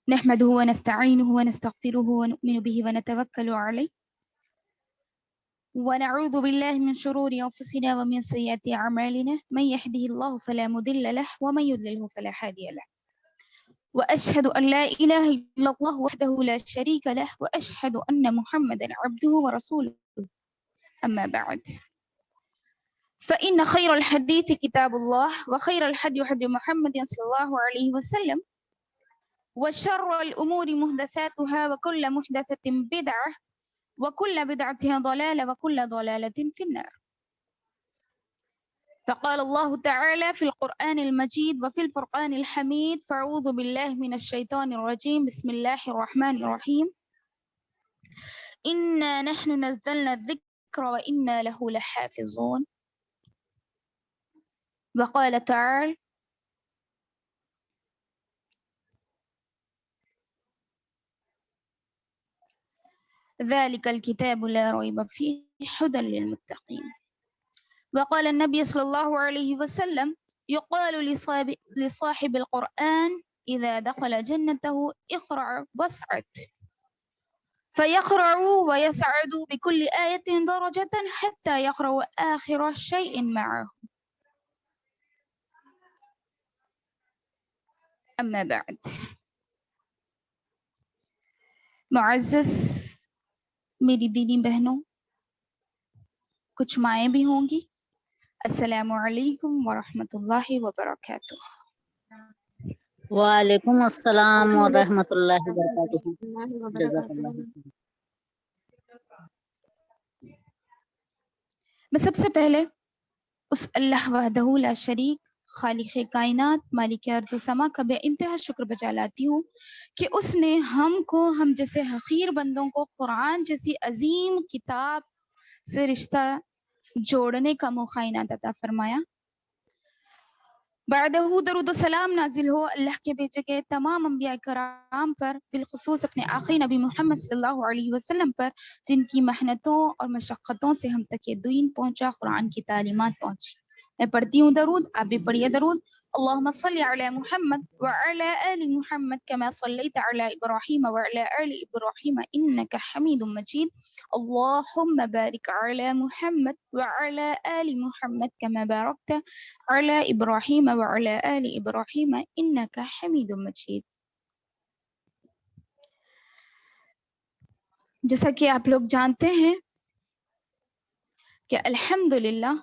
نحمده ونستعينه ونستغفره ونؤمن به ونتوكل عليه ونعوذ بالله من شرور أنفسنا ومن سيئات أعمالنا من يهده الله فلا مضل له ومن يضلله فلا هادي له وأشهد أن لا إله إلا الله وحده لا شريك له وأشهد أن محمدا عبده ورسوله أما بعد فإن خير الحديث كتاب الله وخير الهدي هدي محمد صلى الله عليه وسلم وشر الأمور محدثاتها وكل محدثة بدعة وكل بدعة ضلالة وكل ضلالة في النار. فقال الله تعالى في القرآن المجيد وفي الفرقان الحميد فأعوذ بالله من الشيطان الرجيم بسم الله الرحمن الرحيم إنا نحن نزلنا الذكر وإنا له لحافظون. وقال تعالى ذلك الكتاب لا ريب فيه هدى للمتقين. وقال النبي صلى الله عليه وسلم يقال لصاحب القرآن إذا دخل جنته اقرأ واصعد فيقرأ ويسعد بكل آية درجة حتى يقرأ آخر شيء معه. أما بعد معزز میری دینی بہنوں، کچھ مائیں بھی ہوں گی، السلام علیکم ورحمۃ اللہ وبرکاتہ۔ وعلیکم السلام ورحمۃ اللہ وبرکاتہ۔ جزاک اللہ خیر۔ میں سب سے پہلے اس اللہ وحدہ لا شریک خالق کائنات مالک ارض و سما کا بے انتہا شکر بجا لاتی ہوں کہ اس نے ہم جیسے حقیر بندوں کو قرآن جیسی عظیم کتاب سے رشتہ جوڑنے کا موقع عنایت عطا فرمایا۔ بعدہ درود و سلام نازل ہو اللہ کے بھیجے گئے تمام انبیاء کرام پر، بالخصوص اپنے آخری نبی محمد صلی اللہ علیہ وسلم پر، جن کی محنتوں اور مشقتوں سے ہم تک یہ دین پہنچا، قرآن کی تعلیمات پہنچی۔ میں پڑھتی ہوں درود، آپ بھی پڑھیے درود۔ اللہم صلی علی محمد وعلی آل محمد کما صلیت علی ابراہیم وعلی آل ابراہیم انک حمید مجید۔ اللہم بارک علی محمد وعلی آل محمد کما بارکت علی ابراہیم وعلی آل ابراہیم انک حمید مجید۔ جیسا کہ آپ لوگ جانتے ہیں کہ الحمدللہ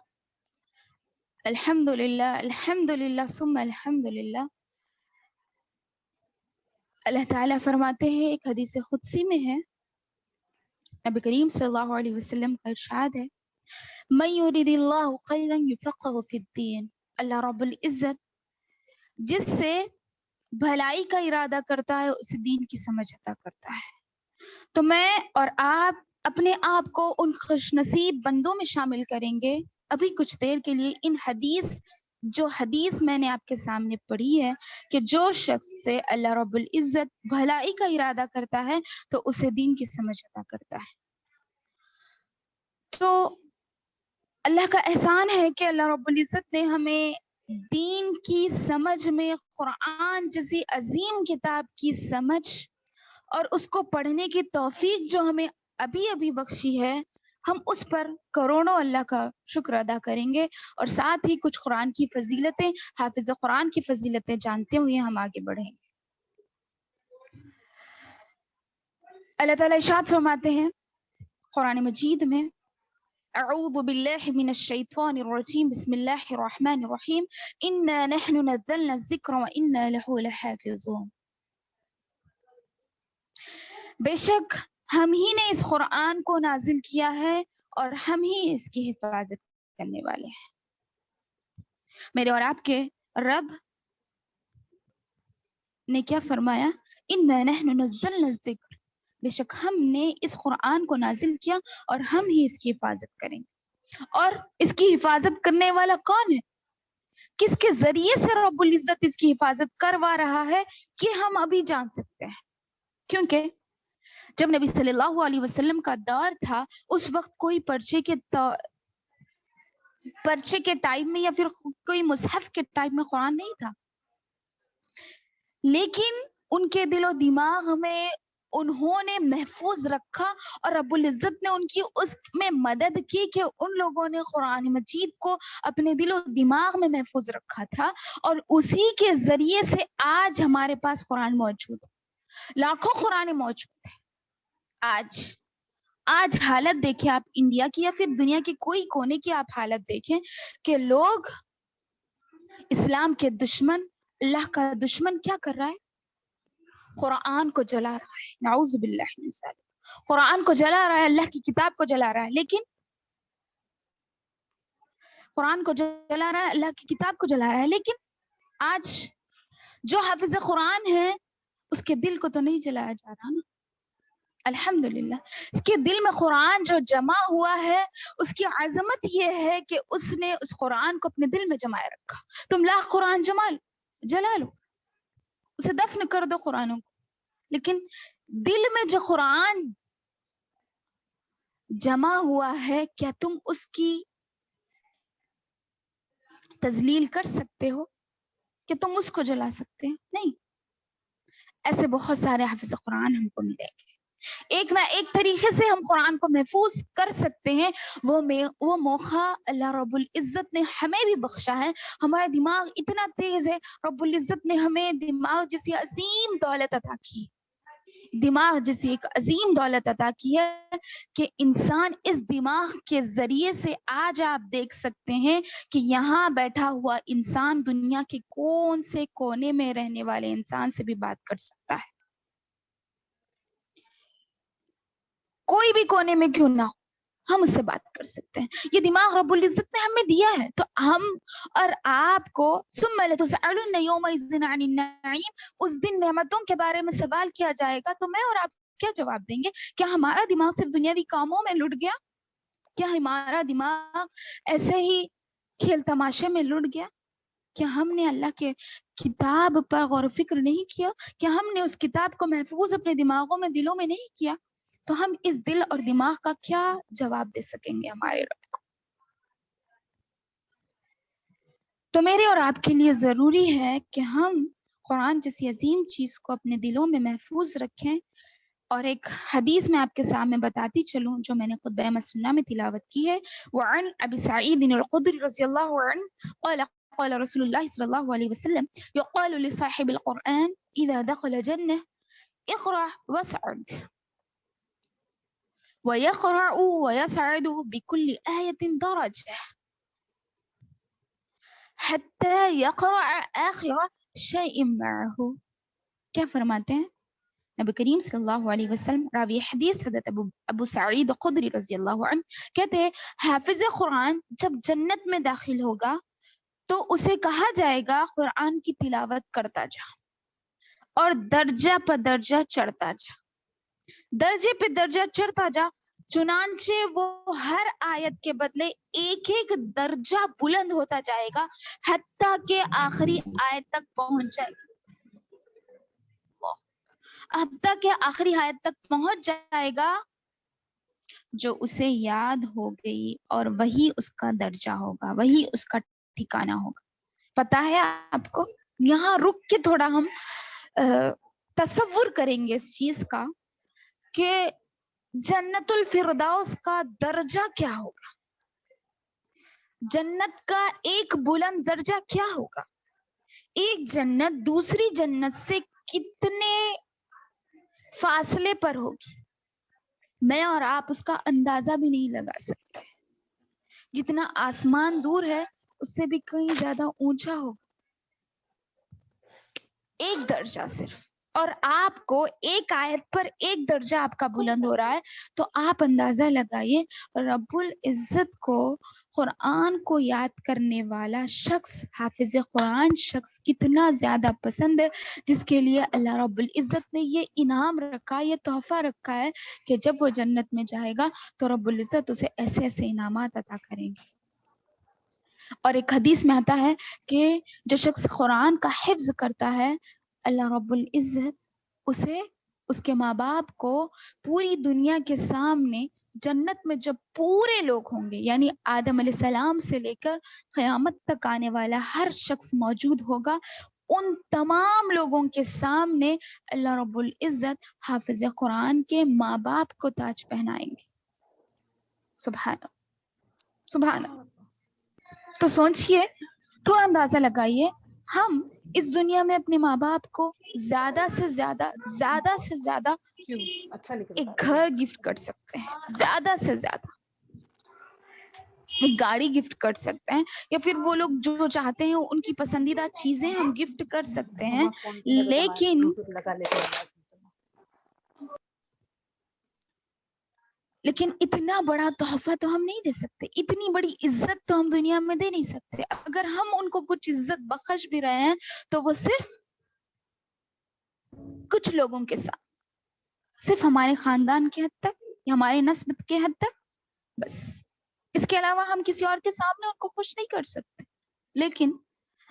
الحمدللہ الحمدللہ ثم الحمدللہ، اللہ تعالیٰ فرماتے ہیں، ایک حدیث قدسی میں ہے، نبی کریم صلی اللہ علیہ وسلم کا ارشاد ہے، من یرید اللہ خیرا یفقہ فی الدین، اللہ رب العزت جس سے بھلائی کا ارادہ کرتا ہے اسے دین کی سمجھ عطا کرتا ہے۔ تو میں اور آپ اپنے آپ کو ان خوش نصیب بندوں میں شامل کریں گے۔ ابھی کچھ دیر کے لیے ان حدیث میں نے آپ کے سامنے پڑھی ہے کہ جو شخص سے اللہ رب العزت بھلائی کا ارادہ کرتا ہے تو اسے دین کی سمجھ عطا کرتا ہے۔ تو اللہ کا احسان ہے کہ اللہ رب العزت نے ہمیں دین کی سمجھ میں قرآن جیسی عظیم کتاب کی سمجھ اور اس کو پڑھنے کی توفیق جو ہمیں ابھی بخشی ہے، ہم اس پر کروڑوں اللہ کا شکر ادا کریں گے، اور ساتھ ہی کچھ قرآن کی فضیلتیں، حافظ قرآن کی فضیلتیں جانتے ہوئے ہم آگے بڑھیں گے۔ اللہ تعالیٰ ارشاد فرماتے ہیں قرآن مجید میں، اعوذ باللہ من الشیطان الرجیم بسم اللہ الرحمن الرحیم انا نحن نزلنا الذکر وانا لہ لحافظون۔ بے شک ہم ہی نے اس قرآن کو نازل کیا ہے اور ہم ہی اس کی حفاظت کرنے والے ہیں۔ میرے اور آپ کے رب نے کیا فرمایا؟ اِنَّا نَحْنُ نَزَّلْنَا الذِّکْرَ، بے شک ہم نے اس قرآن کو نازل کیا اور ہم ہی اس کی حفاظت کریں گے۔ اور اس کی حفاظت کرنے والا کون ہے؟ کس کے ذریعے سے رب العزت اس کی حفاظت کروا رہا ہے کہ ہم ابھی جان سکتے ہیں، کیونکہ جب نبی صلی اللہ علیہ وسلم کا دور تھا اس وقت کوئی پرچے کے ٹائم میں یا پھر کوئی مصحف کے ٹائم میں قرآن نہیں تھا، لیکن ان کے دل و دماغ میں انہوں نے محفوظ رکھا، اور رب العزت نے ان کی اس میں مدد کی کہ ان لوگوں نے قرآن مجید کو اپنے دل و دماغ میں محفوظ رکھا تھا، اور اسی کے ذریعے سے آج ہمارے پاس قرآن موجود ہے، لاکھوں قرآن موجود ہے۔ آج حالت دیکھیں آپ انڈیا کی یا پھر دنیا کے کوئی کونے کی آپ حالت دیکھیں کہ لوگ اسلام کے دشمن، اللہ کا دشمن کیا کر رہا ہے؟ قرآن کو جلا رہا ہے، نعوذ باللہ من ذالک، قرآن کو جلا رہا ہے، اللہ کی کتاب کو جلا رہا ہے، لیکن قرآن کو جلا رہا ہے، اللہ کی کتاب کو جلا رہا ہے، لیکن آج جو حافظ قرآن ہے اس کے دل کو تو نہیں جلایا جا رہا نا، الحمدللہ۔ اس کے دل میں قرآن جو جمع ہوا ہے، اس کی عظمت یہ ہے کہ اس نے اس قرآن کو اپنے دل میں جمائے رکھا۔ تم لاکھ قرآن جلا لو، اسے دفن کر دو قرآنوں کو، لیکن دل میں جو قرآن جمع ہوا ہے، کیا تم اس کی تذلیل کر سکتے ہو کہ تم اس کو جلا سکتے ہیں؟ نہیں۔ ایسے بہت سارے حافظ قرآن ہم کو ملیں گے، ایک نہ ایک طریقے سے ہم قرآن کو محفوظ کر سکتے ہیں۔ وہ موقع اللہ رب العزت نے ہمیں بھی بخشا ہے۔ ہمارا دماغ اتنا تیز ہے، رب العزت نے ہمیں دماغ جیسی عظیم دولت عطا کی، دماغ جیسی ایک عظیم دولت عطا کی ہے کہ انسان اس دماغ کے ذریعے سے آج آپ دیکھ سکتے ہیں کہ یہاں بیٹھا ہوا انسان دنیا کے کون سے کونے میں رہنے والے انسان سے بھی بات کر سکتا ہے، کوئی بھی کونے میں کیوں نہ ہو، ہم اس سے بات کر سکتے ہیں۔ یہ دماغ رب العزت نے ہمیں دیا ہے، تو ہم اور آپ کو ثم لتسألن یومئذ عن النعیم، اس دن نعمتوں کے بارے میں سوال کیا جائے گا، تو میں اور آپ کیا جواب دیں گے؟ کیا ہمارا دماغ صرف دنیاوی کاموں میں لٹ گیا؟ کیا ہمارا دماغ ایسے ہی کھیل تماشے میں لٹ گیا؟ کیا ہم نے اللہ کے کتاب پر غور و فکر نہیں کیا؟ کیا ہم نے اس کتاب کو محفوظ اپنے دماغوں میں، دلوں میں نہیں کیا؟ تو ہم اس دل اور دماغ کا کیا جواب دے سکیں گے ہمارے رب کو؟ تو میرے اور آپ کے لیے ضروری ہے کہ ہم قرآن جیسی عظیم چیز کو اپنے دلوں میں محفوظ رکھیں۔ اور ایک حدیث میں آپ کے سامنے بتاتی چلوں جو میں نے خطبہ مسنونہ میں تلاوت کی ہے۔ وعن ابی سعید الخدری رضی اللہ عنہ قال قال رسول اللہ صلی اللہ علیہ وسلم يقال لصاحب القرآن اذا دخل جنة اقرأ واسعد ويقرأ ويسعد بكل آية درجة حتى يقرأ آخر شيء معه۔ کیا فرماتے ہیں نبی کریم صلی اللہ علیہ وسلم؟ راوی حدیث حضرت ابو سعید خدری رضی اللہ عنہ کہتے ہیں حافظ قرآن جب جنت میں داخل ہوگا تو اسے کہا جائے گا قرآن کی تلاوت کرتا جا اور درجہ پہ درجہ چڑھتا جا، درجے پہ درجہ چڑھتا جا، چنانچہ وہ ہر آیت کے بدلے ایک ایک درجہ بلند ہوتا جائے گا حتیٰ کہ آخری آیت تک پہنچ جائے، حتیٰ کہ آخری آیت تک پہنچ جائے گا جو اسے یاد ہو گئی، اور وہی اس کا درجہ ہوگا، وہی اس کا ٹھکانہ ہوگا۔ پتہ ہے آپ کو؟ یہاں رک کے تھوڑا ہم تصور کریں گے اس چیز کا کہ جنت الفردوس کا درجہ کیا ہوگا، جنت کا ایک بلند درجہ کیا ہوگا، ایک جنت دوسری جنت سے کتنے فاصلے پر ہوگی، میں اور آپ اس کا اندازہ بھی نہیں لگا سکتے۔ جتنا آسمان دور ہے اس سے بھی کہیں زیادہ اونچا ہوگا، ایک درجہ صرف، اور آپ کو ایک آیت پر ایک درجہ آپ کا بلند ہو رہا ہے، تو آپ اندازہ لگائیے رب العزت کو قرآن کو یاد کرنے والا شخص، حافظ قرآن شخص کتنا زیادہ پسند ہے، جس کے لیے اللہ رب العزت نے یہ انعام رکھا، یہ تحفہ رکھا ہے کہ جب وہ جنت میں جائے گا تو رب العزت اسے ایسے ایسے انعامات عطا کریں گے۔ اور ایک حدیث میں آتا ہے کہ جو شخص قرآن کا حفظ کرتا ہے اللہ رب العزت اسے، اس کے ماں باپ کو پوری دنیا کے سامنے جنت میں جب پورے لوگ ہوں گے، یعنی آدم علیہ السلام سے لے کر قیامت تک آنے والا ہر شخص موجود ہوگا، ان تمام لوگوں کے سامنے اللہ رب العزت حافظ قرآن کے ماں باپ کو تاج پہنائیں گے. سبحان اللہ سبحان اللہ. تو سوچئے، تھوڑا اندازہ لگائیے، ہم اس دنیا میں اپنے ماں باپ کو زیادہ سے زیادہ ایک گھر گفٹ کر سکتے ہیں، زیادہ سے زیادہ ایک گاڑی گفٹ کر سکتے ہیں، یا پھر وہ لوگ جو چاہتے ہیں ان کی پسندیدہ چیزیں ہم گفٹ کر سکتے ہیں. لیکن اتنا بڑا تحفہ تو ہم نہیں دے سکتے، اتنی بڑی عزت تو ہم دنیا میں دے نہیں سکتے. اگر ہم ان کو کچھ عزت بخش بھی رہے ہیں تو وہ صرف کچھ لوگوں کے ساتھ، صرف ہمارے خاندان کے حد تک یا ہماری نسب کے حد تک، بس. اس کے علاوہ ہم کسی اور کے سامنے ان کو خوش نہیں کر سکتے. لیکن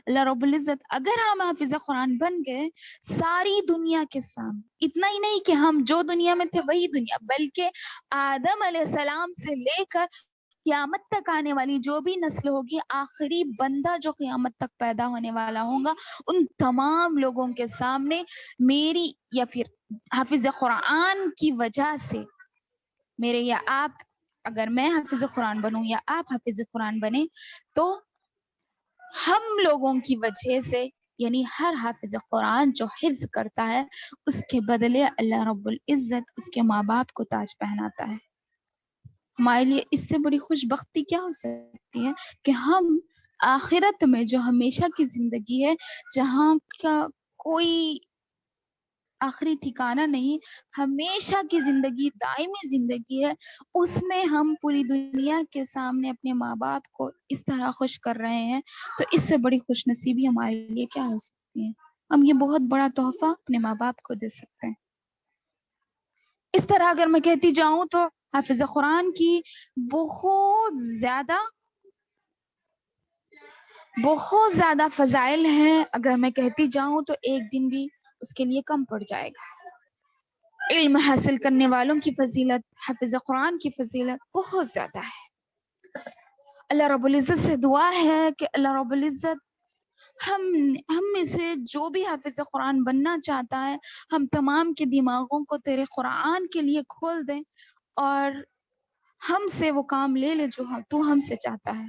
اللہ رب العزت اگر ہم حافظ قرآن بن گئے ساری دنیا کے سامنے، اتنا ہی نہیں کہ ہم جو دنیا میں تھے وہی دنیا، بلکہ آدم علیہ السلام سے لے کر قیامت تک آنے والی جو بھی نسل ہوگی، آخری بندہ جو قیامت تک پیدا ہونے والا ہوگا، ان تمام لوگوں کے سامنے میری یا پھر حافظ قرآن کی وجہ سے، میرے یا آپ، اگر میں حافظ قرآن بنوں یا آپ حافظ قرآن بنے، تو ہم لوگوں کی وجہ سے، یعنی ہر حافظ قرآن جو حفظ کرتا ہے اس کے بدلے اللہ رب العزت اس کے ماں باپ کو تاج پہناتا ہے. ہمارے لیے اس سے بڑی خوش بختی کیا ہو سکتی ہے کہ ہم آخرت میں جو ہمیشہ کی زندگی ہے، جہاں کا کوئی آخری ٹھکانہ نہیں، ہمیشہ کی زندگی، دائمی زندگی ہے، اس میں ہم پوری دنیا کے سامنے اپنے ماں باپ کو اس طرح خوش کر رہے ہیں. تو اس سے بڑی خوش نصیبی ہمارے لیے کیا ہو سکتی ہے؟ ہم یہ بہت بڑا تحفہ اپنے ماں باپ کو دے سکتے ہیں. اس طرح اگر میں کہتی جاؤں تو حافظ قرآن کی بہت زیادہ فضائل ہیں. اگر میں کہتی جاؤں تو ایک دن بھی اس کے لیے کم پڑ جائے گا. علم حاصل کرنے والوں کی فضیلت، حافظ قرآن کی فضیلت بہت زیادہ ہے. اللہ رب العزت سے دعا ہے کہ اللہ رب العزت ہم میں سے جو بھی حافظ قرآن بننا چاہتا ہے، ہم تمام کے دماغوں کو تیرے قرآن کے لیے کھول دیں، اور ہم سے وہ کام لے لے جو تو ہم سے چاہتا ہے.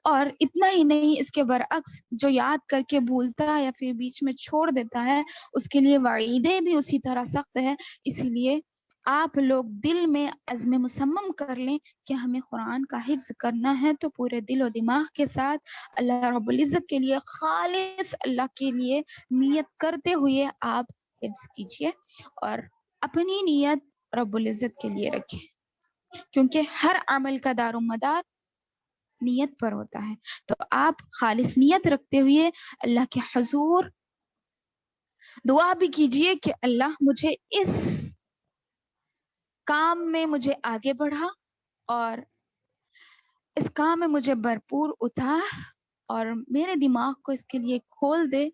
اور اتنا ہی نہیں، اس کے برعکس جو یاد کر کے بھولتا ہے یا پھر بیچ میں چھوڑ دیتا ہے، اس کے لیے وعیدیں بھی اسی طرح سخت ہے. اسی لیے آپ لوگ دل میں عزم مصمم کر لیں کہ ہمیں قرآن کا حفظ کرنا ہے، تو پورے دل و دماغ کے ساتھ اللہ رب العزت کے لیے، خالص اللہ کے لیے نیت کرتے ہوئے آپ حفظ کیجئے، اور اپنی نیت رب العزت کے لیے رکھیں، کیونکہ ہر عمل کا دار و مدار نیت پر ہوتا ہے. تو آپ خالص نیت رکھتے ہوئے اللہ کے حضور دعا بھی کیجئے کہ اللہ مجھے اس کام میں مجھے آگے بڑھا، اور اس کام میں مجھے بھرپور اتار، اور میرے دماغ کو اس کے لیے کھول دے.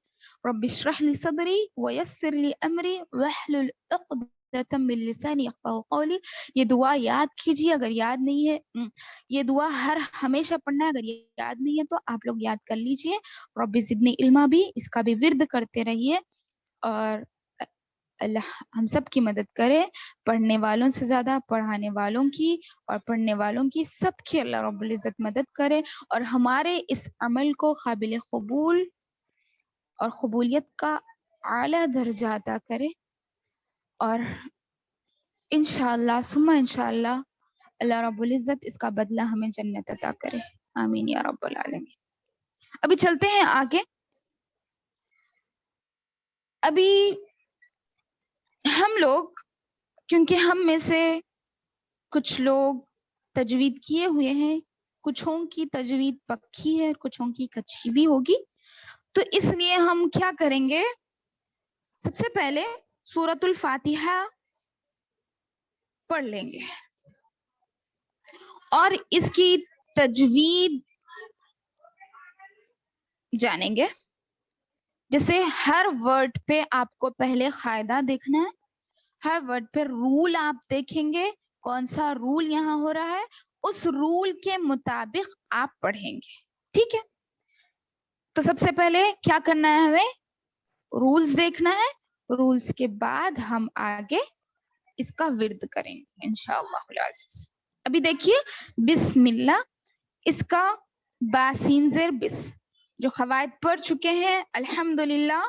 رب اشرح لی صدری ویسر لی امری واحلل عقدۃ من لسانی یفقہوا قولی. یہ دعا یاد کیجیے، اگر یاد نہیں ہے یہ دعا ہمیشہ پڑھنا ہے، اگر یہ یاد نہیں ہے تو آپ لوگ یاد کر لیجئے. رب زدنی علما بھی اس کا بھی ورد کرتے رہیے، اور اللہ ہم سب کی مدد کرے، پڑھنے والوں سے زیادہ پڑھانے والوں کی، اور پڑھنے والوں کی، سب کی اللہ رب العزت مدد کرے، اور ہمارے اس عمل کو قابل قبول اور قبولیت کا اعلیٰ درجہ عطا کرے. اور انشاءاللہ ثم انشاءاللہ اللہ رب العزت اس کا بدلہ ہمیں جنت عطا کرے. آمین یا رب العالمین. ابھی چلتے ہیں آگے. ابھی ہم لوگ، کیونکہ ہم میں سے کچھ لوگ تجوید کیے ہوئے ہیں، کچھوں کی تجوید پکی ہے، کچھوں کی کچی بھی ہوگی، تو اس لیے ہم کیا کریں گے، سب سے پہلے سورۃ الفاتحہ پڑھ لیں گے اور اس کی تجوید جانیں گے. جیسے ہر ورڈ پہ آپ کو پہلے قاعدہ دیکھنا ہے، ہر ورڈ پہ رول آپ دیکھیں گے، کون سا رول یہاں ہو رہا ہے، اس رول کے مطابق آپ پڑھیں گے. ٹھیک ہے؟ تو سب سے پہلے کیا کرنا ہے ہمیں، رولز دیکھنا ہے, رولز کے بعد ہم آگے اس کا ورد کریں گے انشاءاللہ العزیز. ابھی دیکھیے بسم اللہ, اس کا باسین زیر بس جو قواعد پڑھ چکے ہیں الحمدللہ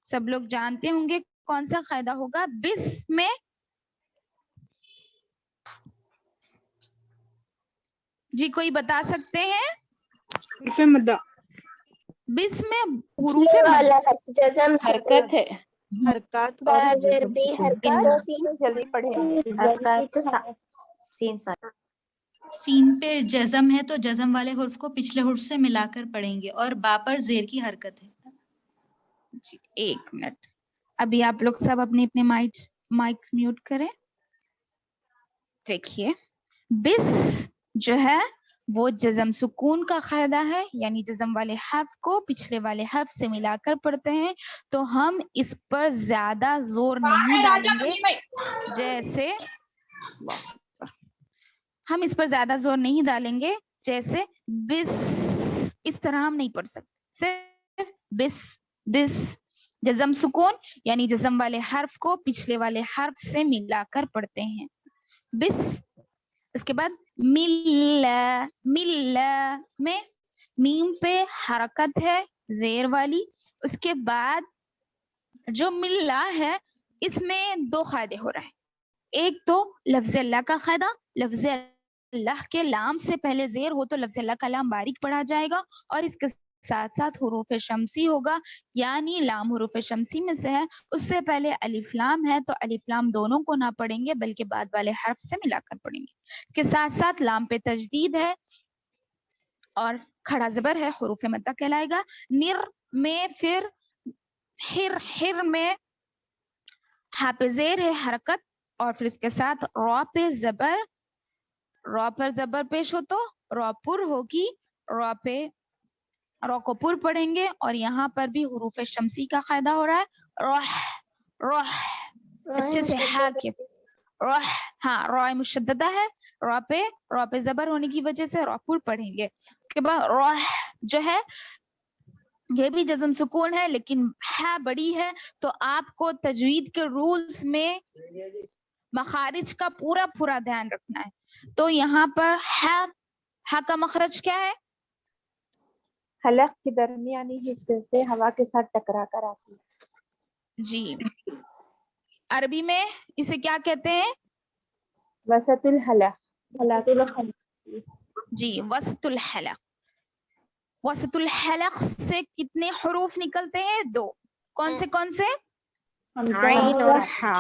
سب لوگ جانتے ہوں گے کون سا قاعدہ ہوگا. بس میں جی کوئی بتا سکتے ہیں؟ حرف مدہ. بس میں پچھلے حروف والا جزم حرکت ہے, حرکات اور با زیر بی حرکت جلدی پڑھیں. حرکات سین ساتھ. سین پہ جزم ہے تو جزم والے حرف کو پچھلے حرف سے ملا کر پڑھیں گے, اور با پر زیر کی حرکت ہے. جی ایک منٹ, ابھی آپ لوگ سب اپنے اپنے مائکس میوٹ کریں. دیکھیے بس جو ہے وہ جزم سکون کا قاعدہ ہے, یعنی جزم والے حرف کو پچھلے والے حرف سے ملا کر پڑھتے ہیں, تو ہم اس پر زیادہ زور نہیں ڈالیں گے. جیسے ہم اس پر زیادہ زور نہیں ڈالیں گے جیسے بس, اس طرح ہم نہیں پڑھ سکتے. صرف بس بس جزم سکون یعنی جزم والے حرف کو پچھلے والے حرف سے ملا کر پڑھتے ہیں بس. اس کے بعد مل مل میں میم پہ حرکت ہے زیر والی. اس کے بعد جو ملا ہے اس میں دو قاعدے ہو رہے ہیں. ایک تو لفظ اللہ کا قاعدہ, لفظ اللہ کے لام سے پہلے زیر ہو تو لفظ اللہ کا لام باریک پڑھا جائے گا, اور اس کے ساتھ ساتھ حروف شمسی ہوگا, یعنی لام حروف شمسی میں سے ہے. اس سے پہلے الف لام ہے تو الف لام دونوں کو نہ پڑھیں گے بلکہ بعد والے حرف سے ملا کر پڑھیں گے. اس کے ساتھ ساتھ لام پہ تجدید ہے اور کھڑا زبر ہے, حروف مدہ کہلائے گا. نر میں پھر ہر میں ہا پہ زیر ہے حرکت, اور پھر اس کے ساتھ را پہ زبر, را پر زبر پیش ہو تو را پر ہوگی, را پہ را کو پر پڑھیں گے. اور یہاں پر بھی حروف شمسی کا قاعدہ ہو رہا ہے. روح روح اچھے سے ہا کے روح, ہاں را مشددہ ہے, را پہ زبر ہونے کی وجہ سے را پر پڑھیں گے. اس کے بعد روح جو ہے یہ بھی جزم سکون ہے لیکن ہے بڑی ہے, تو آپ کو تجوید کے رولز میں مخارج کا پورا دھیان رکھنا ہے. تو یہاں پر ہا کا مخرج کیا ہے؟ حلق کے درمیانی حصے سے ہوا کے ساتھ ٹکرا کر آتی ہے. جی عربی میں اسے کیا کہتے ہیں؟ وسط الحلق. جی وسط الحلق. وسط الحلق سے کتنے حروف نکلتے ہیں؟ دو. کون سے؟ عین اور ہا.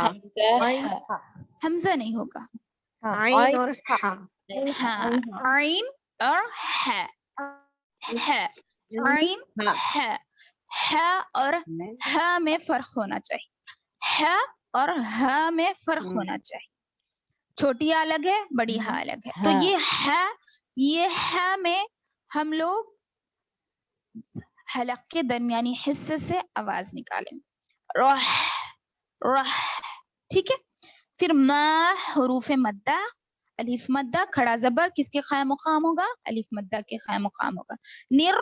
حمزہ نہیں ہوگا, عین اور ہا. ہاں عین اور ہے, عین ہے, ہے اور ہا میں فرق ہونا چاہیے, ہے اور ہا میں فرق ہونا چاہیے. چھوٹی الگ ہے, بڑی ہا الگ ہے. تو یہ ہے میں ہم لوگ حلق کے درمیانی حصے سے آواز نکالیں. روح روح, ٹھیک ہے. پھر ما حروف مدہ, الف مدہ کھڑا زبر کس کے قائم مقام ہوگا؟ الف مدہ کے قائم مقام ہوگا. نر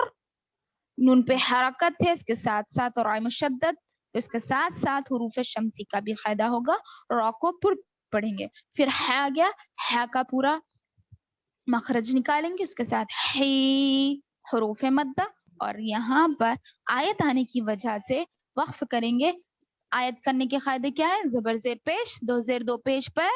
نون پہ حرکت ہے, اس کے ساتھ ساتھ را مشدد, اس کے ساتھ ساتھ حروف شمسی کا بھی قاعدہ ہوگا, را کو پر پڑھیں گے. پھر ہے گیا, ہے کا پورا مخرج نکالیں گے, اس کے ساتھ ہی حروف مدہ, اور یہاں پر آیت آنے کی وجہ سے وقف کریں گے. آیت کرنے کے قاعدے کیا ہے؟ زبر زیر پیش, دو زیر دو پیش پر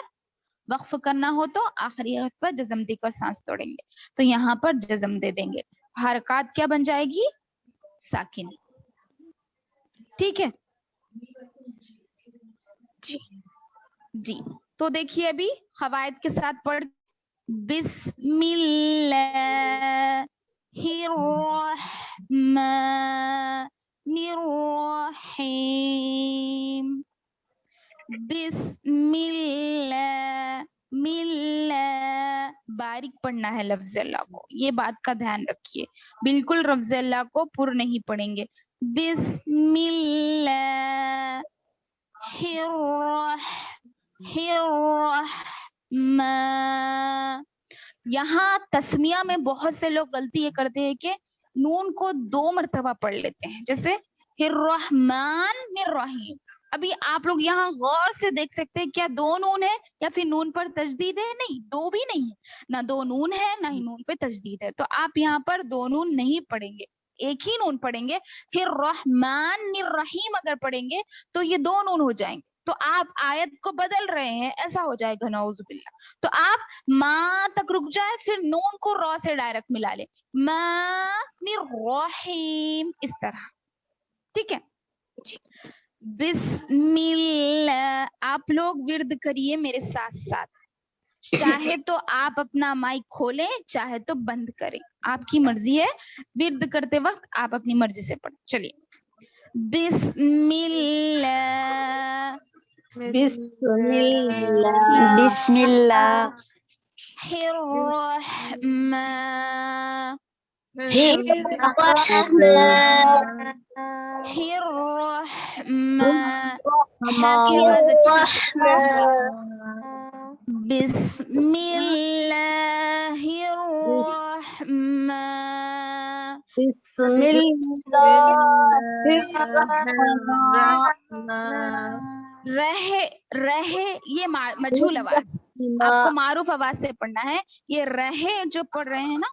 وقف کرنا ہو تو آخری حرف پر جزم دے کر سانس توڑیں گے, تو یہاں پر جزم دے دیں گے. حرکات کیا بن جائے گی؟ ساکن. ٹھیک ہے جی. تو دیکھیے ابھی قواعد کے ساتھ پڑھ. بسم اللہ الرحمن الرحیم. بسم اللہ ملا, باریک پڑھنا ہے لفظ اللہ کو, یہ بات کا دھیان رکھیے. بالکل لفظ اللہ کو پر نہیں پڑھیں گے. بسم اللہ الرحمن. یہاں تسمیہ میں بہت سے لوگ غلطی یہ کرتے ہیں کہ نون کو 2 مرتبہ پڑھ لیتے ہیں, جیسے الرحمن الرحیم. ابھی آپ لوگ یہاں غور سے دیکھ سکتے ہیں کیا دو نون ہے یا پھر نون پر تشدید ہے؟ نہیں، دو بھی نہیں ہے، نہ دو نون ہے نہ ہی نون پہ تشدید ہے. تو آپ یہاں پر دو نون نہیں پڑھیں گے، ایک ہی نون پڑھیں گے. پھر رحمان الرحیم اگر پڑھیں گے تو یہ دو نون ہو جائیں گے، تو آپ آیت کو بدل رہے ہیں، ایسا ہو جائے گا نعوذ باللہ. تو آپ ماں تک رک جائے، پھر نون کو را سے ڈائریکٹ ملا لے، مان الرحیم، اس طرح. ٹھیک ہے. بسم اللہ. آپ لوگ ورد کریے میرے ساتھ ساتھ، چاہے تو آپ اپنا مائک کھولیں، چاہے تو بند کریں، آپ کی مرضی ہے. ورد کرتے وقت آپ اپنی مرضی سے پڑھیں. چلیے. بسم اللہ بسم اللہ بسم اللہ الرحمن الرحمن. ہاں کی آواز اچھی سے. بسم اللہ الرحمن. بسم اللہ رہے یہ مجھول آواز، آپ کو معروف آواز سے پڑھنا ہے. یہ رہے جو پڑھ رہے ہیں نا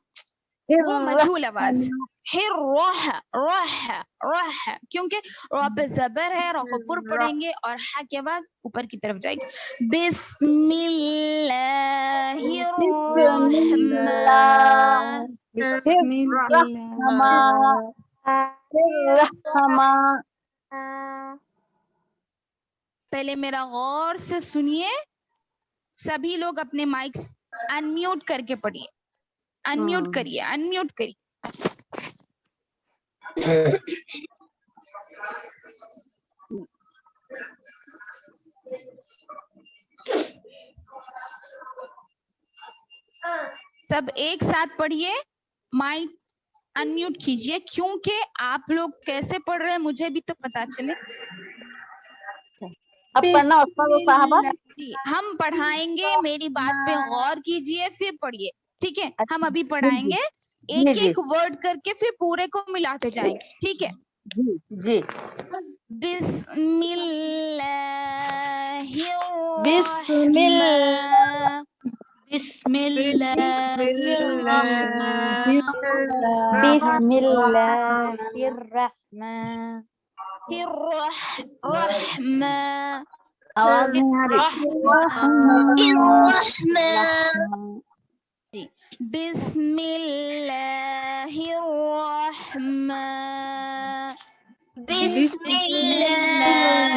وہ مجھول آواز. روح روح روح، کیونکہ رو پہ زبر ہے، رو کو پر پڑھیں گے اور ہا کی آواز اوپر کی طرف جائے گی. بسم اللہ الرحمن. بسم اللہ پہلے میرا غور سے سنیے، سبھی لوگ اپنے مائکس انمیوٹ کر کے پڑھیے. انمیوٹ کریے، انمیوٹ کریے. سب ایک ساتھ پڑھیے، مائک انمیوٹ کیجیے، کیونکہ آپ لوگ کیسے پڑھ رہے ہیں مجھے بھی تو پتا چلے. اب پڑھنا استاد و صاحبہ. جی ہم پڑھائیں گے، میری بات پہ غور کیجیے پھر پڑھیے. ٹھیک ہے، ہم ابھی پڑھائیں گے، ایک ایک ورڈ کر کے پھر پورے کو ملاتے جائیں گے. ٹھیک ہے. جی بسم اللہ بسم اللہ بسم اللہ بسم اللہ الرحمن الرحمن. آواز نہیں آ رہی. جی بسم اللہ الرحمن. بسم اللہ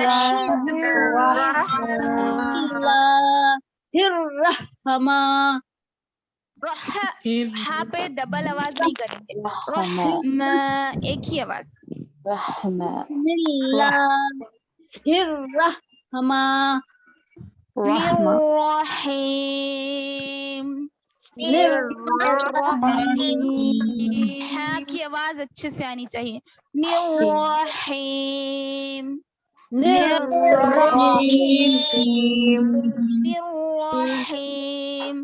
الرحمن. ہاں پہ ڈبل آواز نہیں کریں گے. رحم ایک ہی آواز. بسم اللہ الرحمن الرحیم. ہاں کی آواز اچھے سے آنی چاہیے. الرحیم الرحیم. الرحیم.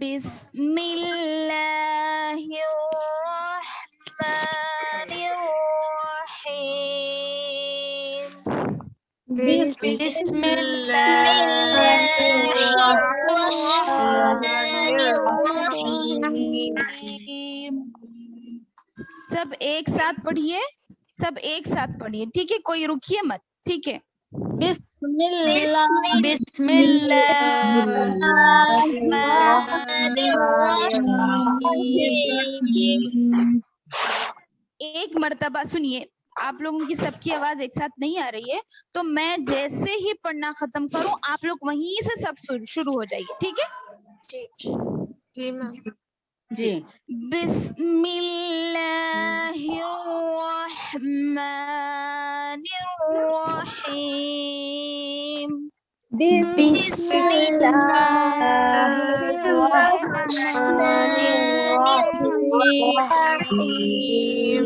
بسم اللہ الرحمن الرحیم. بسم اللہ سب ایک ساتھ پڑھیے، سب ایک ساتھ پڑھیے. ٹھیک ہے، کوئی رکیے مت. ٹھیک ہے. بسم اللہ بسم اللہ الرحمن الرحیم. ایک مرتبہ سنیے، آپ لوگوں کی سب کی آواز ایک ساتھ نہیں آ رہی ہے، تو میں جیسے ہی پڑھنا ختم کروں آپ لوگ وہیں سے سب شروع ہو جائیے. ٹھیک ہے. جی میم. جی بسم اللہ الرحمن الرحیم. بسم اللہ الرحمن الرحیم.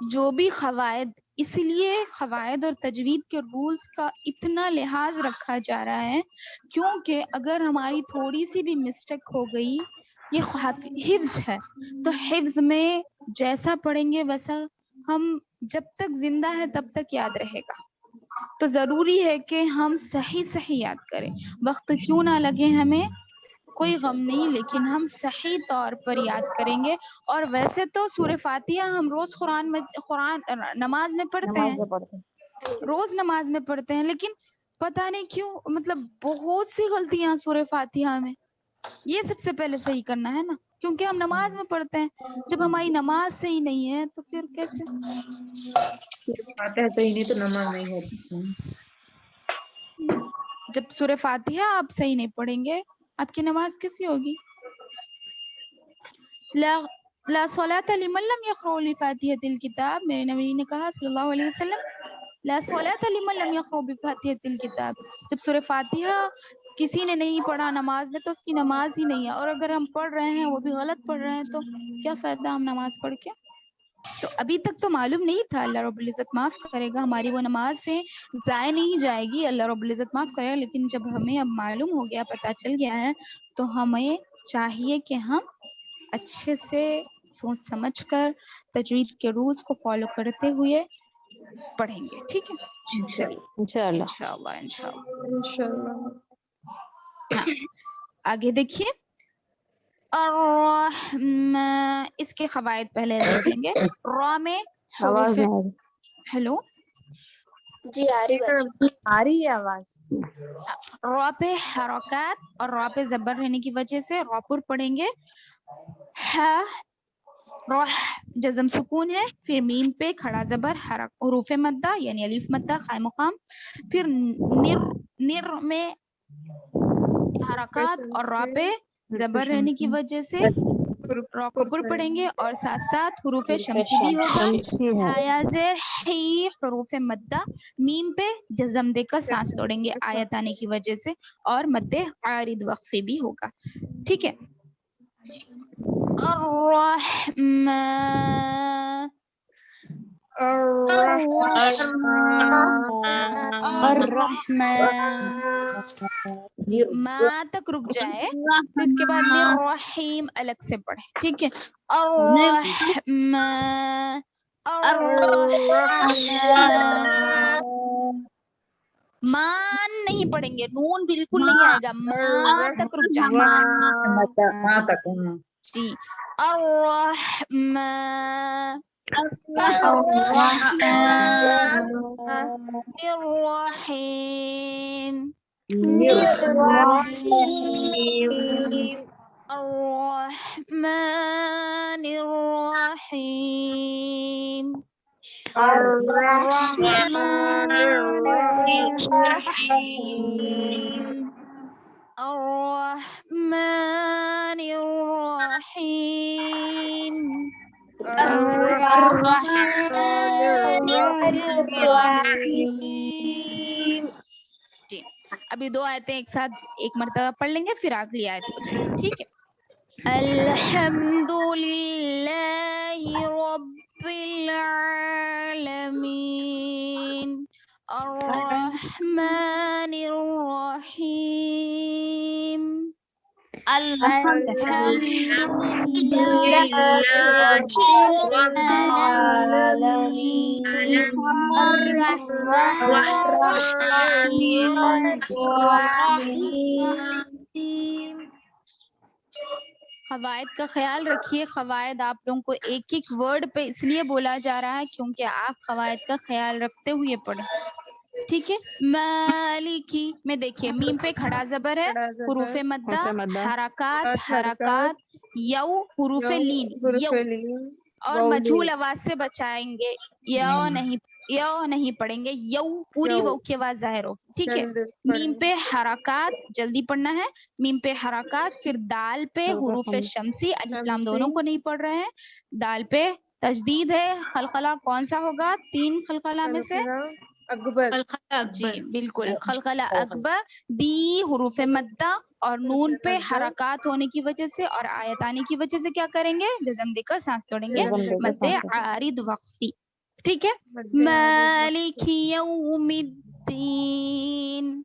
جو بھی قواعد، اس لیے قواعد اور تجوید کے رولز کا اتنا لحاظ رکھا جا رہا ہے کیونکہ اگر ہماری تھوڑی سی بھی مسٹیک ہو گئی، یہ حفظ ہے، تو حفظ میں جیسا پڑھیں گے ویسا ہم جب تک زندہ ہے تب تک یاد رہے گا. تو ضروری ہے کہ ہم صحیح یاد کریں. وقت کیوں نہ لگے ہمیں کوئی غم نہیں، لیکن ہم صحیح طور پر یاد کریں گے. اور ویسے تو سورہ فاتحہ ہم روز قرآن نماز میں پڑھتے ہیں، روز نماز میں پڑھتے ہیں، لیکن پتہ نہیں کیوں مطلب بہت سی غلطیاں سورہ فاتحہ میں. یہ سب سے پہلے صحیح کرنا ہے نا، کیونکہ ہم نماز میں پڑھتے ہیں. جب ہماری نماز صحیح نہیں ہے تو پھر کیسے؟ فاتحہ صحیح نہیں تو نماز نہیں ہوتی. جب سورہ فاتحہ آپ صحیح نہیں پڑھیں گے آپ کی نماز کیسی ہوگی؟ لا صلاۃ لمن لم یقرأ بفاتحۃ الکتاب، میرے نبی نے کہا صلی اللہ علیہ وسلم، لا صلاۃ لمن لم یقرأ بفاتحۃ الکتاب. جب سورہ فاتحہ کسی نے نہیں پڑھا نماز میں تو اس کی نماز ہی نہیں ہے، اور اگر ہم پڑھ رہے ہیں وہ بھی غلط پڑھ رہے ہیں تو کیا فائدہ ہم نماز پڑھ کے؟ تو ابھی تک تو معلوم نہیں تھا. اللہ رب العزت معاف کرے گا، ہماری وہ نماز سے ضائع نہیں جائے گی، اللہ رب العزت معاف کرے گا. لیکن جب ہمیں اب معلوم ہو گیا، پتہ چل گیا ہے، تو ہمیں چاہیے کہ ہم اچھے سے سوچ سمجھ کر تجوید کے رولز کو فالو کرتے ہوئے پڑھیں گے. ٹھیک ہے، چلیے انشاءاللہ. انشاءاللہ. ہاں آگے دیکھیے. اس کے قواعد پہلے دیکھ لیں گے. را میں آواز حروف، نہیں آ رہی. ہیلو جی آ رہی بات آ رہی ہے آواز. را پہ حرکات اور را پہ زبر رہنے کی وجہ سے را پر پڑھیں گے. روح جزم سکون ہے، پھر میم پہ کھڑا زبر حروف مدہ یعنی الف مدہ قائم مقام، پھر نر میں حرکات اور را پہ زبر رہنے کی وجہ سے را کو پر پڑھیں گے، اور ساتھ ساتھ حروف شمسی بھی ہوگا. شمسی ہے. حیا زیر حی حروف مدہ، میم پہ جزم دے کر سانس توڑیں گے آیت آنے کی وجہ سے، اور مد عارض وقفے بھی ہوگا. ٹھیک ہے. ما تک رک جائے تو اس کے بعد الرحیم الگ سے پڑھے. ٹھیک ہے. مان نہیں پڑھیں گے، نون بالکل نہیں آئے گا، ما تک رک جائیں. جی. الرحیم الرحمن الرحیم الرحمن الرحیم جی. ابھی دو آیتیں ایک ساتھ ایک مرتبہ پڑھ لیں گے، پھر اگلی آیت ہو جائے گی. ٹھیک ہے. الحمد للہ رب العالمین الرحمن الرحیم قواعد کا خیال رکھیے. قواعد آپ لوگوں کو ایک ایک ورڈ پہ اس لیے بولا جا رہا ہے کیونکہ آپ قواعد کا خیال رکھتے ہوئے پڑھیں. ٹھیک ہے. مالکی میں دیکھیے میم پہ کھڑا زبر ہے، حروف مدہ حرکات یو حروف لین یو، اور مجھول آواز سے بچائیں گے. یو نہیں پڑھیں گے، یو پوری وو کی آواز ظاہر ہو. ٹھیک ہے. میم پہ حرکات جلدی پڑھنا ہے، میم پہ حرکات، پھر دال پہ حروف شمسی الف لام دونوں کو نہیں پڑھ رہے ہیں. دال پہ تشدید ہے. قلقلہ کون سا ہوگا؟ 3 قلقلہ میں سے؟ اکبر. جی بالکل، قلقلہ اکبر. دی حروف مدہ اور نون پہ حرکات ہونے کی وجہ سے اور آیت آنے کی وجہ سے کیا کریں گے؟ جزم دے کر سانس توڑیں گے، مد عارض وقفی. ٹھیک ہے. مالک یوم الدین.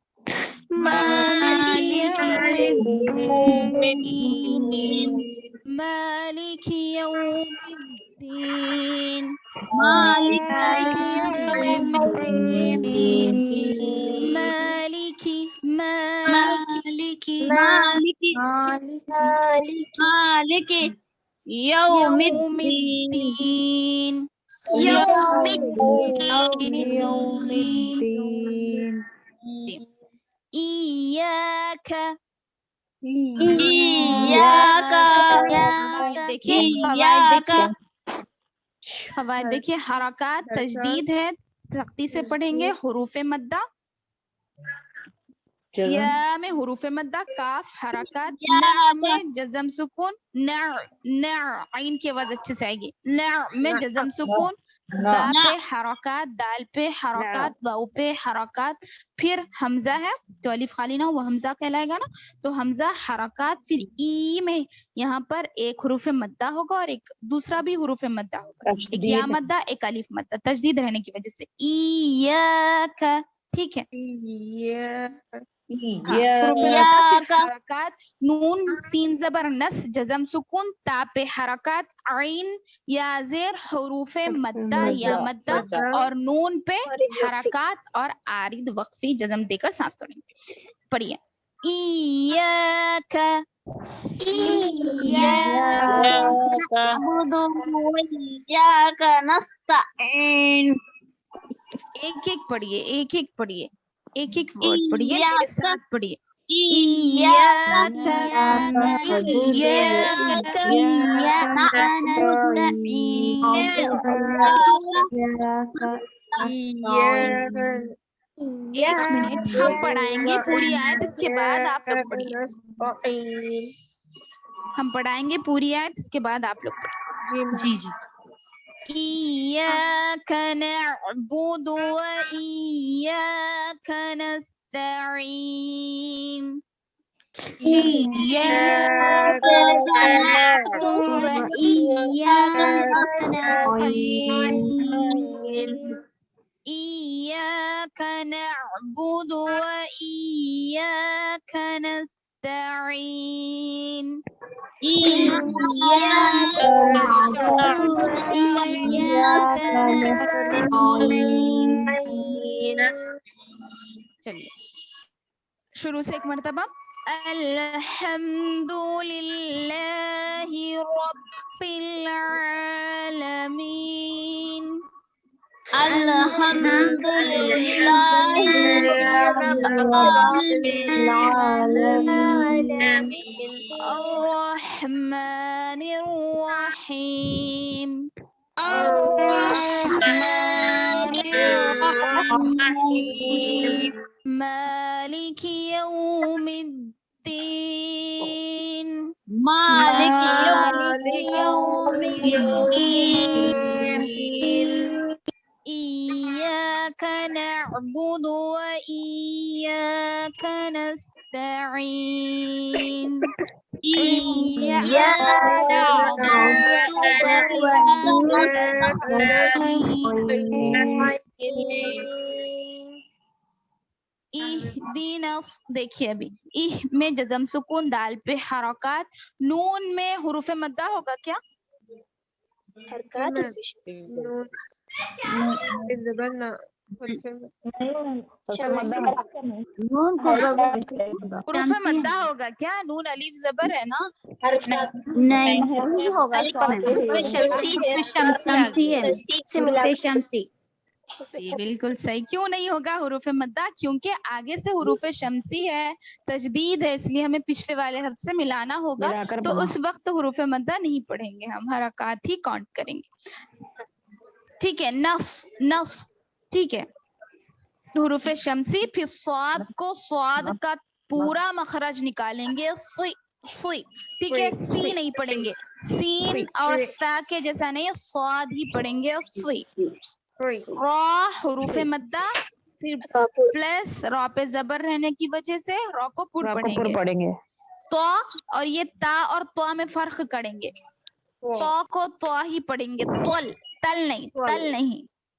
مالک یوم الدین. مالک یوم الدین. ایاک. فوائد دیکھیے حرکات تجدید ہے، سختی سے پڑھیں گے. حروف مدہ، یا میں حروف مدہ، کاف حرکات، نع میں جزم سکون، نع عین کی آواز اچھے سے آئے گی، نع میں جزم سکون، با پہ حرکات، دال پہ حرکات، واو پہ حرکات. پھر حمزہ ہے تو الف خالی نہ ہو وہ حمزہ کہلائے گا نا، تو حمزہ حرکات. پھر ای میں یہاں پر ایک حروف مدہ ہوگا اور ایک دوسرا بھی حروف مدہ ہوگا، ایک یا مدہ ایک الف مدہ، تجدید رہنے کی وجہ سے. ایاک. ٹھیک ہے. حروف مدہ، پھر حرکات، نون سین زبر نس جزم سکون، تا پہ حرکات، عین یا زیر حروف مدہ یا مدہ، اور نون پہ حرکات اور عارض وقفی جزم دے کر سانس توڑیں گے. پڑھیے ایاک. ایک ایک پڑھیے، ایک ایک پڑھیے، ایک ایک ورڈ پڑھیے، میرے ساتھ پڑھیے. ایاک ایک منٹ ہم پڑھائیں گے پوری آیت، اس کے بعد آپ لوگ پڑھیے. ہم پڑھائیں گے پوری آیت، اس کے بعد آپ لوگ پڑھیے. جی جی. إياك نعبد وإياك نستعين. إياك نعبد وإياك نستعين. إياك نعبد وإياك نستعين. إياك نعبد وإياك نستعين. چلیے شروع سے ایک مرتبہ. الحمد للہ رب العالمین. الحمد للہ رب العالمین. الرحمن الرحیم. الرحمن الرحیم. مالک یوم الدین. مالک یوم الدین. ایاک نعبد وإیاک نستعین. إياك نعبد وإياك نستعين. اہدنا. دیکھیے ابھی اہ میں جزم سکون، دال پہ حرکات، نون میں حروف مدہ ہوگا کیا؟ حروف مدہ ہوگا کیا؟ نون الف زبر ہے نا. نہیں ہوگا، شمسی ہے، شمسی. جی بالکل صحیح. کیوں نہیں ہوگا حروف مدہ؟ کیونکہ آگے سے حروف شمسی ہے، تجدید ہے، اس لیے ہمیں پچھلے والے حرف سے ملانا ہوگا، تو اس وقت حروف مدہ نہیں پڑھیں گے، ہم حرکات ہی کاؤنٹ کریں گے. ٹھیک ہے. نص نص. ٹھیک ہے. حروف شمسی، پھر صاد کو صاد کا پورا مخرج نکالیں گے، سی سی. ٹھیک ہے. سی نہیں پڑھیں گے، سین اور فا کے جیسا نہیں، صاد ہی پڑھیں گے، سی. را حروف مدہ، پھر پلس را پہ زبر رہنے کی وجہ سے را کو پر پڑھیں گے. تو اور یہ تا اور تو میں فرق کریں گے. تو کو تو ہی پڑھیں گے، تل تل نہیں، تل نہیں.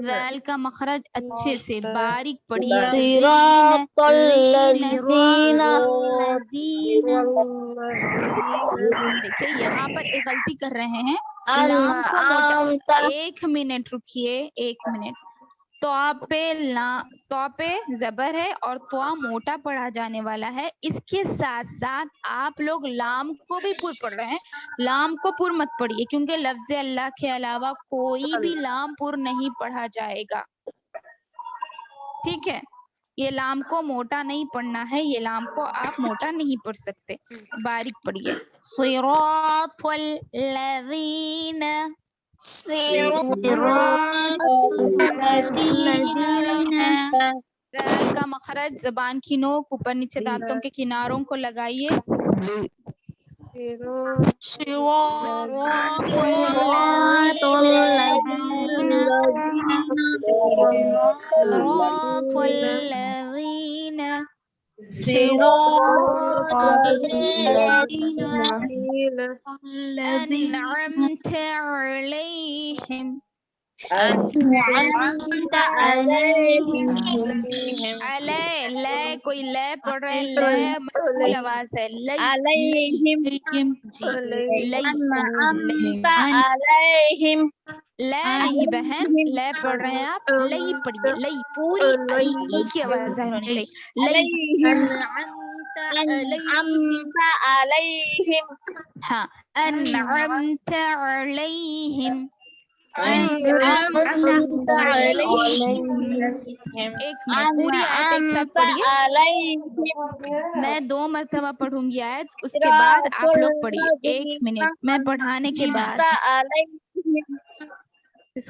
ذال کا مخرج اچھے سے باریک پڑھیے. صراط الذین دیکھیے یہاں پر ایک غلطی کر رہے ہیں. لام کو موٹا, 1 منٹ رکیے 1 منٹ. تو پہ زبر ہے اور تو موٹا پڑھا جانے والا ہے. اس کے ساتھ ساتھ آپ لوگ لام کو بھی پر پڑھ رہے ہیں. لام کو پر مت پڑھیے کیونکہ لفظ اللہ کے علاوہ کوئی بھی لام پر نہیں پڑھا جائے گا. ٹھیک ہے, یہ لام کو موٹا نہیں پڑھنا ہے, یہ لام کو آپ موٹا نہیں پڑھ سکتے, باریک پڑھیے. صراط الذین دال کا مخرج زبان کی نوک اوپر نیچے دانتوں کے کناروں کو لگائیے. صراط الذین انعمت علیہم. لے کوئی لے پڑھ رہے ہیں, لے مقبول آواز ہے. لے نہیں بہن, لے پڑھ رہے ہیں آپ, لئی پڑھیے, لئی پوری ای کی آواز ظاہر ہونی چاہیے. لئی ہاں, انعمت علیہم. ایک منٹ پوری آیت ایک ساتھ پڑھیے. میں 2 مرتبہ پڑھوں گی آیت, اس کے بعد آپ لوگ پڑھیے. 1 منٹ میں پڑھانے کے بعد.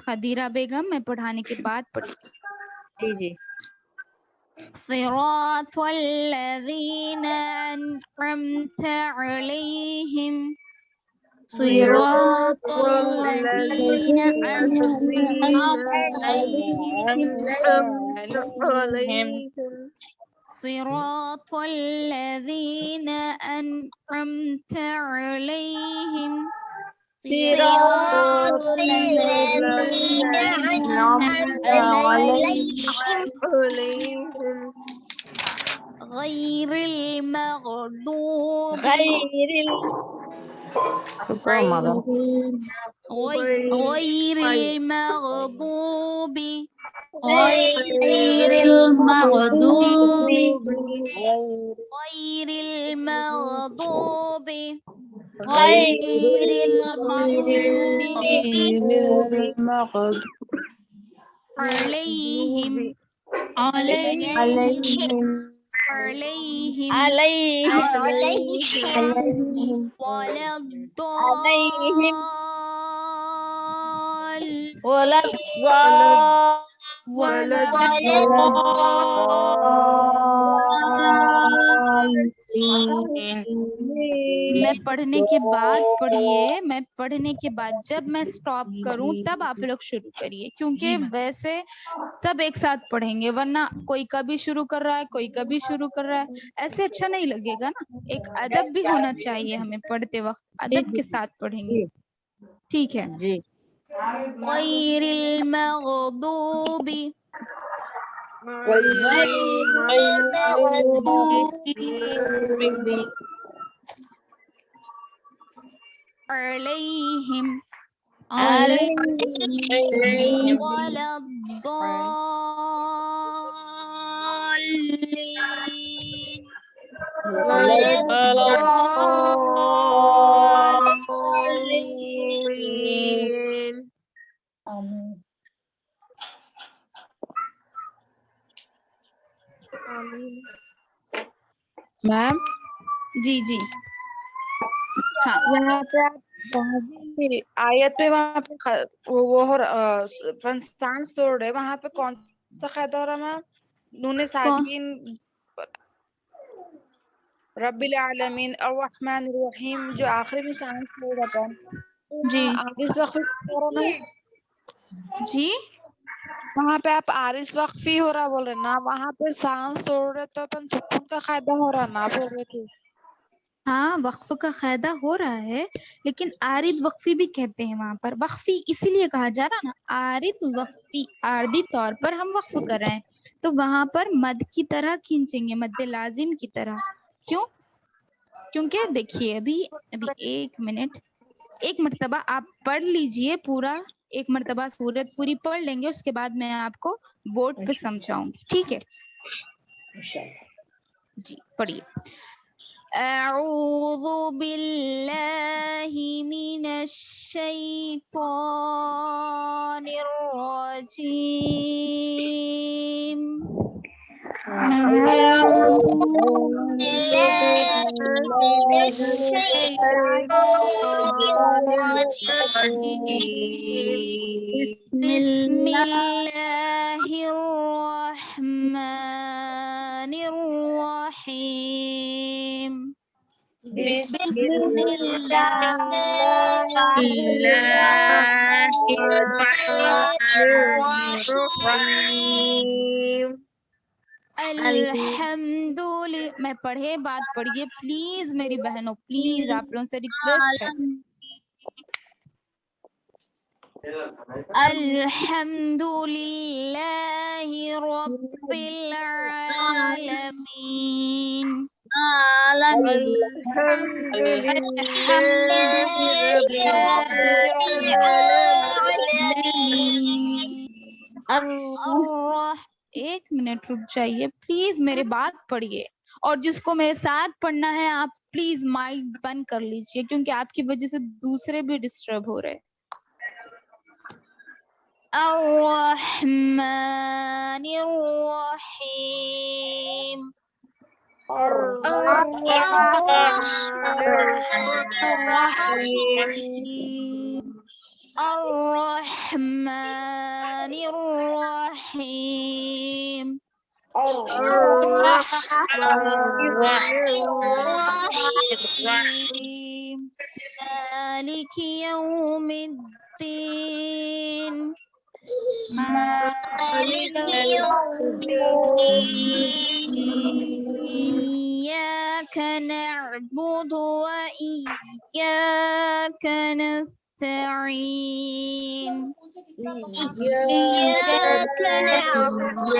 خدیرہ بیگم میں پڑھانے کے بعد پڑھیے. جی صراط الذین انعمت علیہم. صراط الذین صراط الذین انعمت علیہم. غیر المغضوب غیر المغضوب غیر المغضوب علیہم ولا میں پڑھنے کے بعد پڑھیے. میں پڑھنے کے بعد جب میں سٹاپ کروں تب آپ لوگ شروع کریے, کیونکہ ویسے سب ایک ساتھ پڑھیں گے, ورنہ کوئی کبھی شروع کر رہا ہے کوئی کبھی شروع کر رہا ہے, ایسے اچھا نہیں لگے گا نا. ایک ادب بھی ہونا چاہیے ہمیں, پڑھتے وقت ادب کے ساتھ پڑھیں گے. ٹھیک ہے. جی غیر المغضوب علیہم ولا الضالین میم جی جی ہاں یہاں پہ آپ آیت پہ وہاں پہ سانس توڑ رہے, وہاں پہ کون سا قاعدہ ہو رہا میم؟ نون ساکین رب العالمین الرحمن الرحیم جو آخری میں سانس توڑ رہا تھا جی عارض وقفی ہو رہا نا, جی وہاں پہ آپ عارض وقفی ہو رہا بول رہے نا, وہاں پہ سانس توڑ رہے تو اپن سکون کا قاعدہ ہو رہا نا بول رہے تھے. ہاں وقف کا قاعدہ ہو رہا ہے، لیکن عارض وقفی بھی کہتے ہیں وہاں پر. وقفی اسی لیے کہا جا رہا نا، عارض وقفی، عارضی طور پر ہم وقف کر رہے ہیں تو وہاں پر مد کی طرح کھینچیں گے، مد لازم کی طرح. کیوں؟ کیونکہ دیکھیے ابھی ایک منٹ، ایک مرتبہ آپ پڑھ لیجئے پورا، ایک مرتبہ سورت پوری پڑھ لیں گے، اس کے بعد میں آپ کو بورڈ پہ سمجھاؤں گی، ٹھیک ہے؟ انشاءاللہ. جی پڑھیے. اعوذ باللہ من الشیطان الرجیم. بسم اللہ الرحمن الرحیم. بسم الحمد للہ. میں پڑھے بات پڑھیے پلیز میری بہنوں، پلیز آپ لوگوں سے ریکویسٹ ہے. الحمد للہ رب العالمین. ایک منٹ رک جائیے پلیز، میرے بات پڑھیے، اور جس کو میرے ساتھ پڑھنا ہے آپ پلیز مائک بند کر لیجئے، کیونکہ آپ کی وجہ سے دوسرے بھی ڈسٹرب ہو رہے. الرحمن الرحیم. الرحمن الرحیم. مالک یوم الدین. إياك نعبد وإياك نستعين. إياك نعبد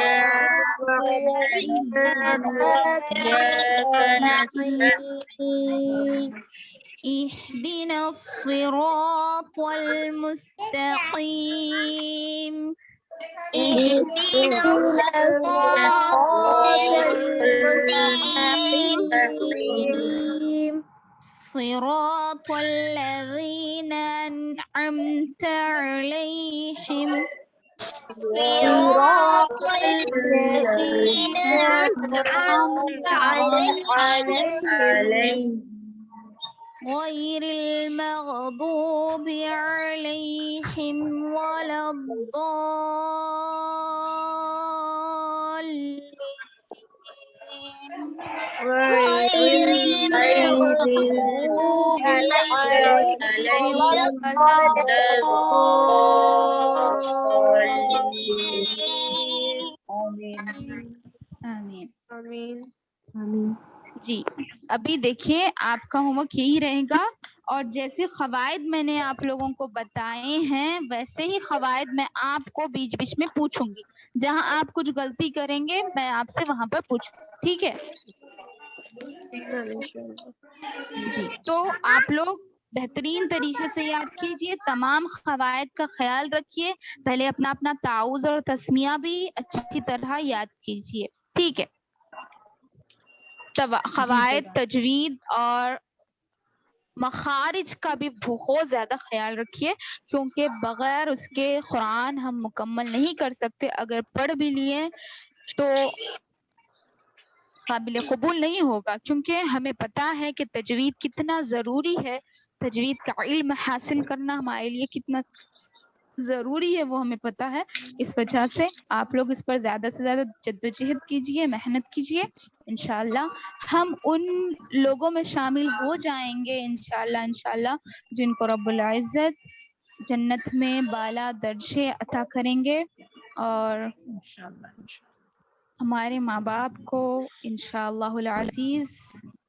اهدنا الصراط المستقيم. اهدنا الصراط المستقيم صراط الذين أنعمت عليهم صراط الذين أنعمت عليهم غير المغضوب عليهم ولا الضالين. المغضوب عليهم ولا الضالين. آمین. جی ابھی دیکھیے آپ کا ہوم ورک یہی رہے گا، اور جیسے قواعد میں نے آپ لوگوں کو بتائے ہیں ویسے ہی قواعد میں آپ کو بیچ بیچ میں پوچھوں گی، جہاں آپ کچھ غلطی کریں گے میں آپ سے وہاں پر پوچھوں گی، ٹھیک ہے؟ جی تو آپ لوگ بہترین طریقے سے یاد کیجئے، تمام قواعد کا خیال رکھیے، پہلے اپنا اپنا تعوذ اور تسمیہ بھی اچھی طرح یاد کیجئے، ٹھیک ہے؟ قواعد، تجوید اور مخارج کا بھی بہت زیادہ خیال رکھیے، کیونکہ بغیر اس کے قرآن ہم مکمل نہیں کر سکتے. اگر پڑھ بھی لیے تو قابل قبول نہیں ہوگا، کیونکہ ہمیں پتا ہے کہ تجوید کتنا ضروری ہے، تجوید کا علم حاصل کرنا ہمارے لیے کتنا ضروری ہے وہ ہمیں پتا ہے. اس وجہ سے آپ لوگ اس پر زیادہ سے زیادہ جدوجہد کیجئے، محنت کیجئے، انشاءاللہ ہم ان لوگوں میں شامل ہو جائیں گے انشاءاللہ جن کو رب العزت جنت میں بالا درجے عطا کریں گے، اور ہمارے ماں باپ کو انشاءاللہ العزیز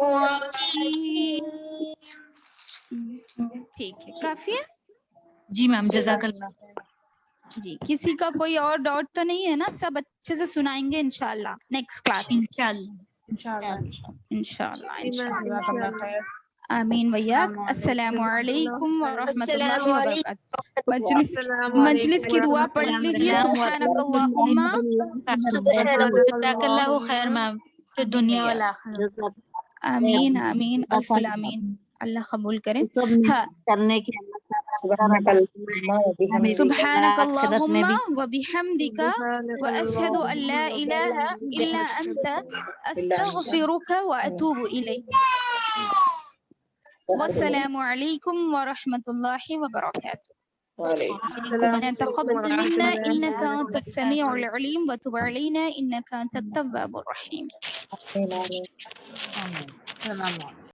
الرجيم. ٹھیک ہے، کافی ہے جی میم جزاک اللہ. جی. کسی کا کوئی اور ڈاؤٹ تو نہیں ہے نا؟ سب اچھے سے سنائیں گے انشاءاللہ نیکسٹ کلاس میں. انشاءاللہ. انشاءاللہ. آمین ویاک. السلام علیکم ورحمۃ اللہ وبرکاتہ. مجلس کی دعا پڑھ لیجیے. سبحانک اللہم. جزاک اللہ خیر میم فی الدنیا والآخرہ. آمین آمین الف آمین. اللہ قبول کرے. سب ہاں. کرنے کی سبحانک اللہم وبحمدک واشہد ان لا الہ الا انت استغفرک واتوب الیک. والسلام علیکم ورحمۃ اللہ وبرکاتہ. تقبل منا انك انت السميع العليم وتب علينا انك انت التواب الرحيم. السلام علیکم.